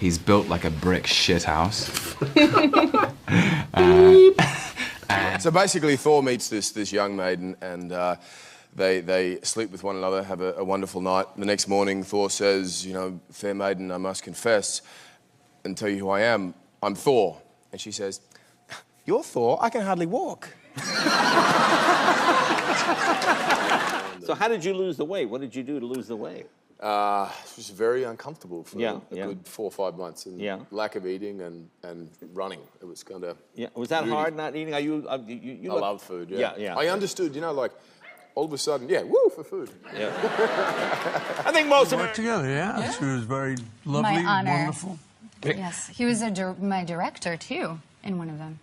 He's built like a brick shithouse. So basically, Thor meets this young maiden, and they sleep with one another, have a wonderful night. The next morning, Thor says, you know, fair maiden, I must confess and tell you who I am. I'm Thor. And she says, you're Thor? I can hardly walk. So how did you lose the weight? What did you do to lose the weight? It was very uncomfortable for a good 4 or 5 months, and lack of eating and running. It was kind of Was that hard, not eating? Are you? I love food. Yeah. I understood. You know, like all of a sudden, woo for food. Yeah. I think most of worked together. Yeah, she was very lovely, My honor. wonderful. Yes, he was my director too in one of them.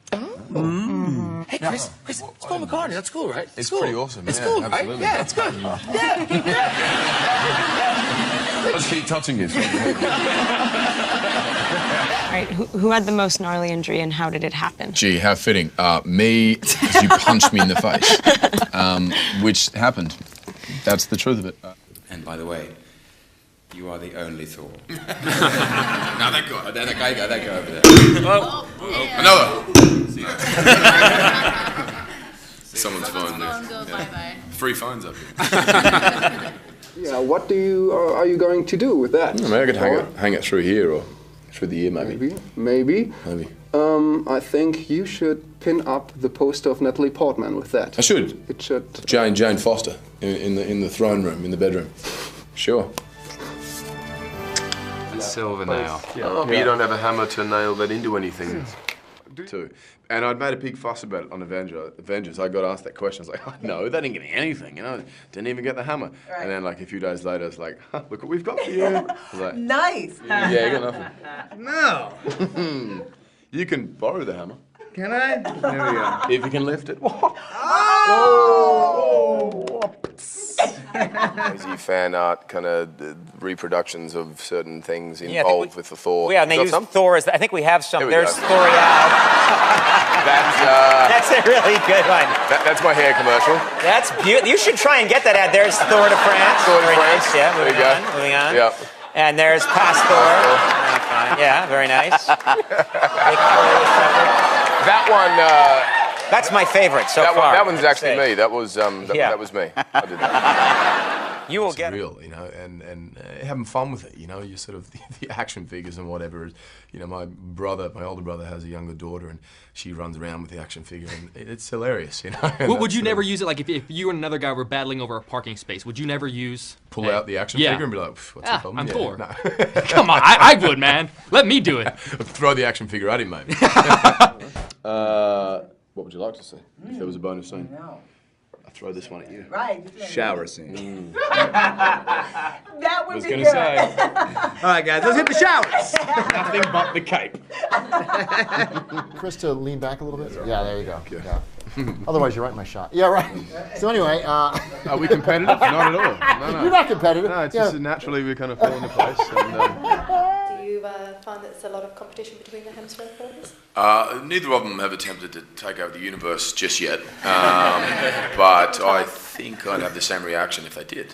Hey, Chris, it's Paul McCartney. That's cool, right? It's pretty awesome. It's cool, absolutely. right? Yeah, it's good. Let's keep touching you. All right, who had the most gnarly injury and how did it happen? Gee, how fitting. Me, because you punched me in the face, which happened. That's the truth of it. And by the way, you are the only Thor. No, that guy over there. Another. Someone's phone there. Bye-bye. Free phones up here. Yeah, what are you going to do with that? Maybe I could hang it through here or through the ear, maybe. Maybe. I think you should pin up the poster of Natalie Portman with that. I should. It should. Jane Foster in the throne room, in the bedroom. Sure. A silver nail. But you don't have a hammer to nail that into anything. Too. And I'd made a big fuss about it on Avengers. I got asked that question. I was like, oh, no, they didn't get anything, you know. Didn't even get the hammer. Right. And then like a few days later, it's like, look what we've got for you. I was like, Nice. Yeah, you got nothing. No. You can borrow the hammer. Can I? There we go. If you can lift it. Oh! Crazy fan art kind of reproductions of certain things involved with the Thor. Yeah, and they use Thor as, I think we have some. There's go. Thoriad. That's a really good one. That's my hair commercial. That's beautiful. You should try and get that ad. There's Thor to France. Thor to France. Nice. Yeah, moving on. Yep. And there's Past Thor. Yeah, very nice. That one. That's my favorite so far. That one's actually me. That was that was me. I did that. You will get real, you know, and having fun with it. You know, you sort of the action figures and whatever. You know, my older brother has a younger daughter, and she runs around with the action figure, and it's hilarious. You know. Would you never use it? Like if you and another guy were battling over a parking space, would you never pull out the action figure and be like, what's the problem? I'm Thor. No. Come on, I would, man. Let me do it. Throw the action figure at him, mate. What would you like to see if there was a bonus scene? I'll throw this one at you. Right. Shower scene. That would I was be gonna good. say. All right, guys, let's hit the showers. Nothing but the cape. Chris, to lean back a little bit. Yeah, there you go. Yeah. Otherwise, you're right in my shot. Yeah, right. So anyway, are we competitive? Not at all. No. You're not competitive. No, it's just naturally we kind of fall into place. And, Do you find that there's a lot of competition between the Hemsworth brothers? neither of them have attempted to take over the universe just yet, but I think I'd have the same reaction if they did.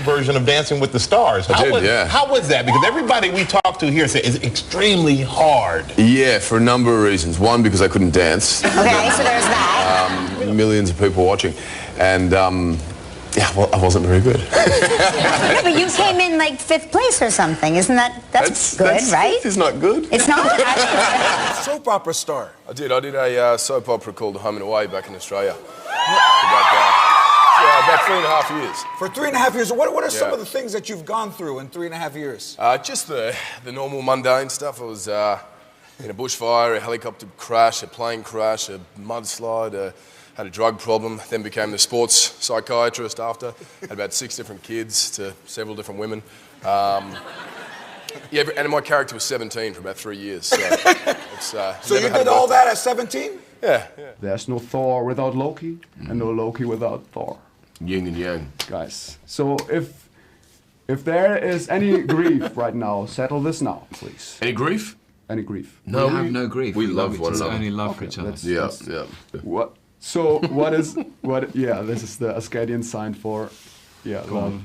Version of Dancing with the Stars. How was that? Because everybody we talk to here says it's extremely hard. Yeah, for a number of reasons. One, because I couldn't dance. Okay, so there's that. Millions of people watching, and yeah, well, I wasn't very good. Yeah, but you came in like 5th place or something. Isn't that's good, right? It's not good. It's not? Soap opera star. I did a soap opera called Home and Away back in Australia. About 3.5 years. For 3.5 years, what are some of the things that you've gone through in 3.5 years? Just the normal mundane stuff. I was in a bushfire, a helicopter crash, a plane crash, a mudslide, had a drug problem, then became the sports psychiatrist after. Had about 6 different kids to several different women. Yeah, and my character was 17 for about 3 years. So, so you did all that at 17? Yeah. There's no Thor without Loki, and no Loki without Thor. Yin and yang. Guys, so if there is any grief right now, settle this now, please. Any grief? Any grief? No, we have no grief. We love one another. Only love for each other. Yeah. What? So what is what? Yeah, this is the Asgardian sign for love.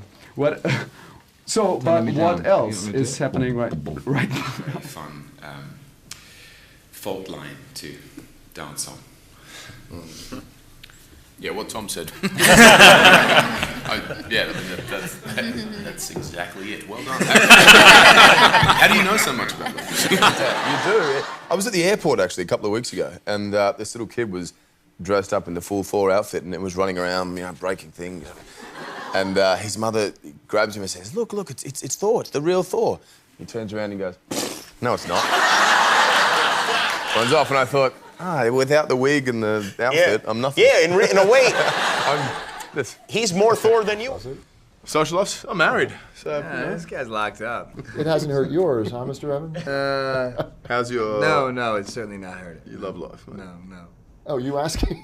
So, but what else is happening right now? Very fun fault line to dance on. Yeah, what Tom said. That's exactly it. Well done. How do you know so much about that? You do. I was at the airport actually a couple of weeks ago, and this little kid was dressed up in the full Thor outfit, and it was running around, breaking things. And his mother grabs him and says, "Look, it's Thor. It's the real Thor." He turns around and goes, "No, it's not." Runs off, and I thought, without the wig and the outfit, I'm nothing. Yeah, in a way, he's more Thor than you. Social life? I'm married. So, this guy's locked up. It hasn't hurt yours, huh, Mr. Evans? How's your... No, it's certainly not hurt it. You love life, mate. No. Oh, you asking?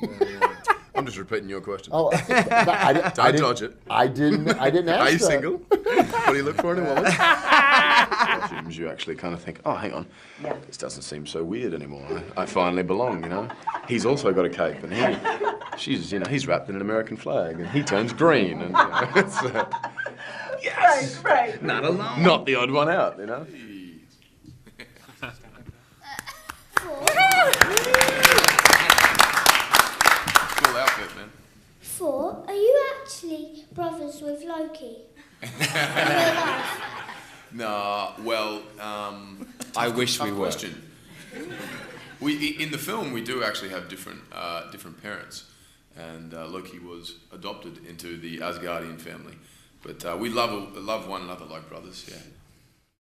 I'm just repeating your question. Oh, Don't dodge it. I didn't ask Are you that. single? What do you look for in a woman? Costumes, you actually kind of think, oh, hang on, this doesn't seem so weird anymore. I finally belong, He's also got a cape, and he's wrapped in an American flag, and he turns green, and it's, yes, Right. not alone, not the odd one out, Cool outfit, man. Thor, are you actually brothers with Loki? In real life? No, well, I wish we were. Question. In the film, we do actually have different parents, and Loki was adopted into the Asgardian family. But we love one another like brothers, yeah.